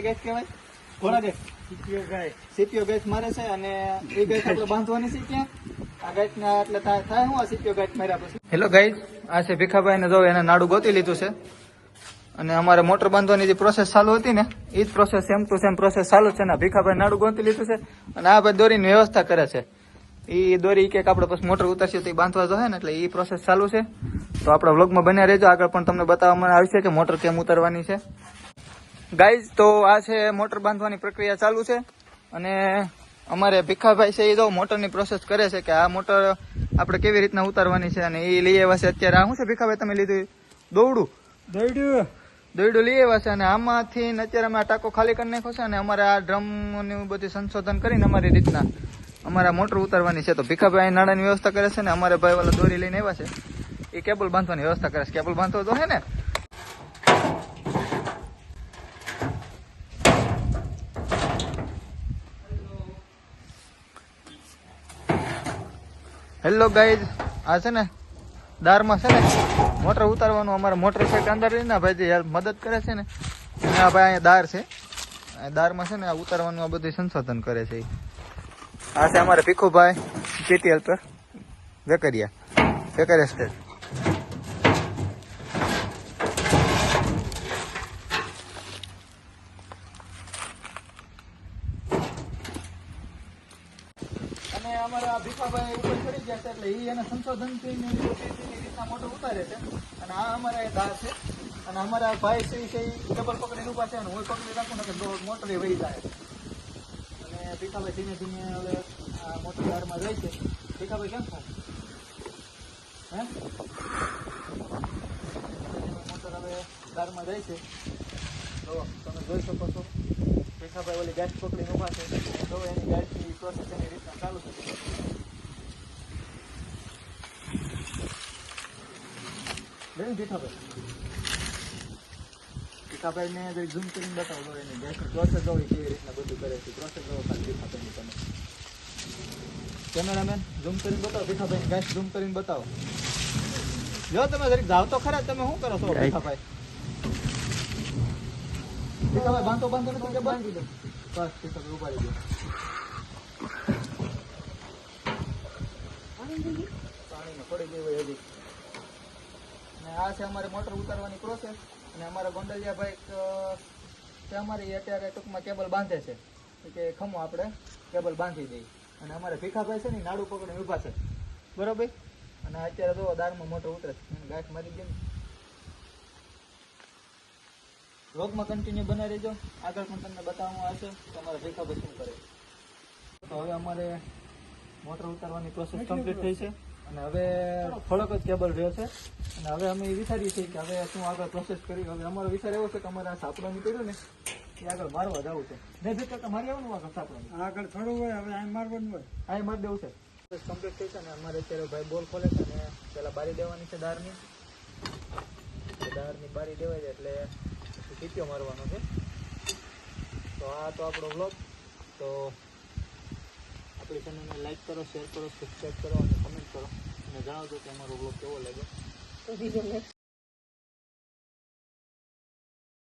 કઈ ગેસ કહેવાય? ઘોડા ગેસ, સીપીઓ ગેસ મારે છે અને એ ગેસ આપણે બાંધવાની છે ક્યાં? આ ગેસ ના એટલે થાય હું આ સીપીઓ ગેસ માર્યા પછી. હેલો ગાઈઝ, આ છે ભીખાભાઈ ને જો એને નાડું ગોતી લીધું છે અને અમારે મોટર બાંધવાની જે પ્રોસેસ ચાલુ હતી ને એ જ process same to same process ચાલુ છે ને ભીખાભાઈ નાડું ગોતી લીધું છે અને આ ભાઈ દોરીની વ્યવસ્થા કરે છે. એ દોરી કે આપણે પછી મોટર ઉતારશે તો એ બાંધવા જોઈએ ને એટલે એ પ્રોસેસ ચાલુ છે. તો આપણા વ્લોગમાં બન્યા રહેજો, આગળ પણ તમને બતાવવામાં આવશે કે મોટર કેમ ઉતારવાની છે. ગાઈઝ તો આ છે મોટર બાંધવાની પ્રક્રિયા ચાલુ છે અને અમારે ભીખાભાઈ છે એ જો મોટરની પ્રોસેસ કરે છે કે આ મોટર આપણે કેવી રીતના ઉતારવાની છે અને એ લઈ આવ્યા છે અત્યારે. આ શું છે ભીખાભાઈ તમે લીધું? દોરડું લઈ આવ્યા છે અને આમાંથી અત્યારે અમે આ ટાંકો ખાલી કરી નાખ્યો છે અને અમારે આ ડ્રમનું બધું સંશોધન કરીને અમારી રીતના અમારે મોટર ઉતારવાની છે. તો ભીખાભાઈ નાણાંની વ્યવસ્થા કરે છે ને અમારે ભાઈ વાળા દોરી લઈને આવ્યા છે એ કેબલ બાંધવાની વ્યવસ્થા કરે છે. કેબલ બાંધવો તો હે ને. હેલો ગાઈઝ, આ છે ને દારમાં છે ને મોટર ઉતારવાનું અમારે મોટર છે અંદર ના ભાઈ હેલ્પ મદદ કરે છે ને અને આ ભાઈ અહીંયા દાર છે, દારમાં છે ને આ ઉતારવાનું આ બધું સંશોધન કરે છે. આ છે અમારે ભીખુભાઈ જેટી હેલ્પર વેકરિયા સ્ટેટ. અને અમારા ભીખાભાઈ ઉપર ચડી ગયા છે એટલે એ એના સંશોધનથી રીતના મોટર ઉતારે છે અને આ અમારા દાર છે અને અમારા ભાઈ છે એ ડબલ પકડીને ઉભા છે અને હું પકડી રાખું ને કે મોટર વહી જાય. અને ભીખાભાઈ ધીમે ધીમે હવે આ મોટર દારમાં જાય છે. ભીખાભાઈ કેમ છો? હે મોટર હવે દારમાં જાય છે તો તમે જોઈ શકો છો. ભીખાભાઈ ઓલી ગેસ પકડીને ઉભા છે તો એની ગેસની પ્રોસેસ એની રીતના ચાલુ છે. ભીખાભાઈ ને ઝૂમ કરીને બતાવો એની ગેસની પ્રોસેસ જોવી કેવી રીતના બધું કરે છે. પ્રોસેસ જોવો ખાલી ભીખાભાઈની તમે. કેમેરામેન ઝૂમ કરીને બતાવો ભીખાભાઈ ગેસ ઝૂમ કરીને બતાવો. જો તમે જરીક જાવ તો ખરા, તમે શું કરો છો ભીખાભાઈ? ભીખાભાઈ બાંધો નથી કે બાંધી દો બસ. ભીખાભાઈ ઉપાડી દો. પાણીમાં પડી ગયું હોય હજી. અને આ છે અમારે મોટર ઉતારવાની પ્રોસેસ અને અમારા ગોંડલિયાભાઈ તે અમારી અત્યારે ટૂંકમાં કેબલ બાંધે છે કે ખમો આપણે કેબલ બાંધી દઈએ. અને અમારે ભીખાભાઈ છે ને નાડું પકડીને ઊભા છે બરોબર. અને અત્યારે જો દારમાં મોટર ઉતરે છે, ગાંઠ મારી ગઈ. વ્લોગમાં કન્ટિન્યુ બનાવી રહેજો, આગળ પણ તમને બતાવવામાં આવશે કે અમારા ભીખાભાઈ શું કરે. તો હવે અમારે મોટર ઉતારવાની પ્રોસેસ કમ્પ્લીટ થઈ છે અને હવે થોડોક જ કેબલ રહ્યો છે અને હવે અમે વિચારીએ છીએ કે હવે શું આગળ પ્રોસેસ કરી. હવે અમારો વિચાર એવો છે કે અમારે આ સાપડો નીકળ્યો ને એ આગળ મારવા જવું છે. નહીં ભીખા મારી આવવાનું આગળ સાપડો આગળ થોડું હોય હવે અહીં મારવાનું હોય, અહીં મારી દેવું છે. કમ્પ્લીટ થઈ છે ને અમારે અત્યારે ભાઈ બોલ ખોલે છે અને પેલા બારી દેવાની છે દારની બારી દેવાય છે એટલે સીપીઓ મારવાનો છે. તો આ તો આપણો વ્લોગ. તો આપણી ચેનલને લાઈક કરો, શેર કરો, સબસ્ક્રાઈબ કરો અને કમેન્ટ કરો અને જણાવજો કે અમારો વ્લોગ કેવો લાગ્યો. તો બીજો નેક્સ્ટ